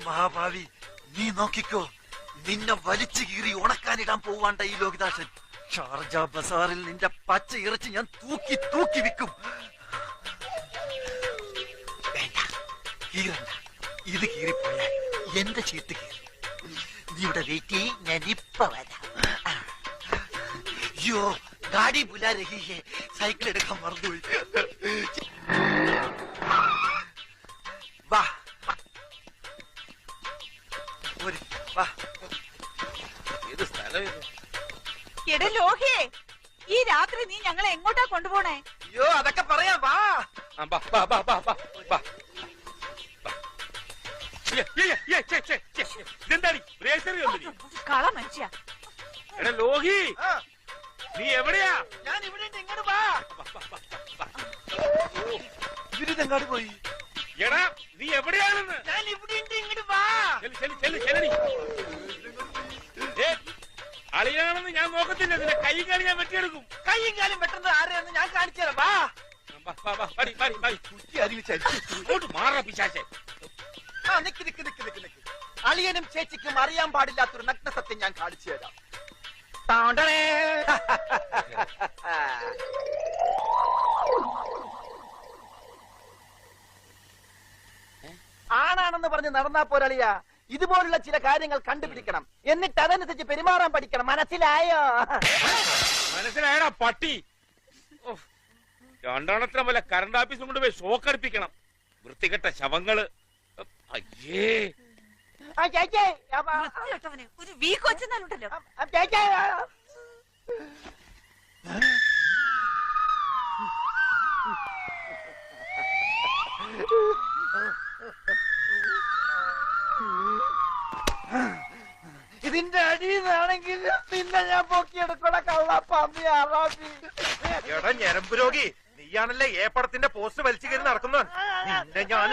മഹാഭാവി, നീ നോക്കിക്കോ, നിന്നെ വലിച്ചു കീറി ഉണക്കാനിടാൻ പോവാണ്ട ഈ ലോകിദാസൻ. ഷാർജ ബസാറിൽ നിന്റെ പച്ച ഇറച്ചി ഞാൻ തൂക്കി തൂക്കി വിൽക്കും. വേണ്ട, കീറണ്ട. ഇത് കീറിപ്പോയാൽ എന്റെ ചീത്ത് കീറി. നീ ഇവിടെ വെയിറ്റ് ചെയ്യ്, ഞാൻ ഇപ്പൊ വരാം. അയ്യോ, ഗാഡി ബുലാ രഹി ഹെ, സൈക്കിൾ എടുക്കാൻ മറന്നുപോയി. വാ വാ. ഏത് സ്ഥലം ഇത്? എടാ ലോഹേ, ഈ രാത്രി നീ ഞങ്ങളെ എങ്ങോട്ടാ കൊണ്ടുപോണേ? അയ്യോ, അതൊക്കെ പറയാം. വാ. കള മനുഷ്യ. എടാ ലോഹി, നീ എവിടെയാ? ഞാൻ ഇവിടെ ഇങ്ങോട്ട് വാ. ഇവരിതെങ്ങാട് പോയി? എടാ നീ എവിടെയാണെന്ന്? ഞാൻ ഇവിടെ ഇങ്ങോട്ട് വാ. അളിയാണെന്ന് ഞാൻ നോക്കത്തില്ല, നിന്റെ കൈയും കാലും ഞാൻ വെട്ടിയെടുക്കും. കൈയും കാലും വെട്ടുന്നത് ആരെയെന്ന് ഞാൻ കാണിച്ചു തരാം. വാ. മാറാ പിശാചേ. നിക്ക്. അളിയനും ചേച്ചിക്കും അറിയാൻ പാടില്ലാത്തൊരു നഗ്ന സത്യം ഞാൻ കാണിച്ചു തരാം. ആണാണെന്ന് പറഞ്ഞ് നടന്നാ പോരളിയ. ഇതുപോലുള്ള ചില കാര്യങ്ങൾ കണ്ടുപിടിക്കണം, എന്നിട്ട് അതനുസരിച്ച് പെരുമാറാൻ പഠിക്കണം. മനസ്സിലായോ? മനസ്സിലായടാ പട്ടി. രണ്ടെണ്ണത്തിന് പോലെ കറണ്ട് ഓഫീസും കൊണ്ട് പോയി ഷോക്ക് അടുപ്പിക്കണം. വൃത്തികെട്ട ശവങ്ങള്. അയ്യേ, ഒരു വീക്ക് വെച്ചെന്നാലുണ്ടല്ലോ. ഇതിന്റെ അടിയിലാണെങ്കിൽ നിന്നെ ഞാൻ പൊക്കിയെടുക്കണ കള്ളപ്പാമ്പി ആറാപ്പി. എടാ ഞരമ്പ് രോഗി, നീയാണല്ലേ ഏപ്പടത്തിന്റെ പോസ്റ്റ് വലിച്ചു കയറി നടക്കുന്നത്. നിന്നെ ഞാൻ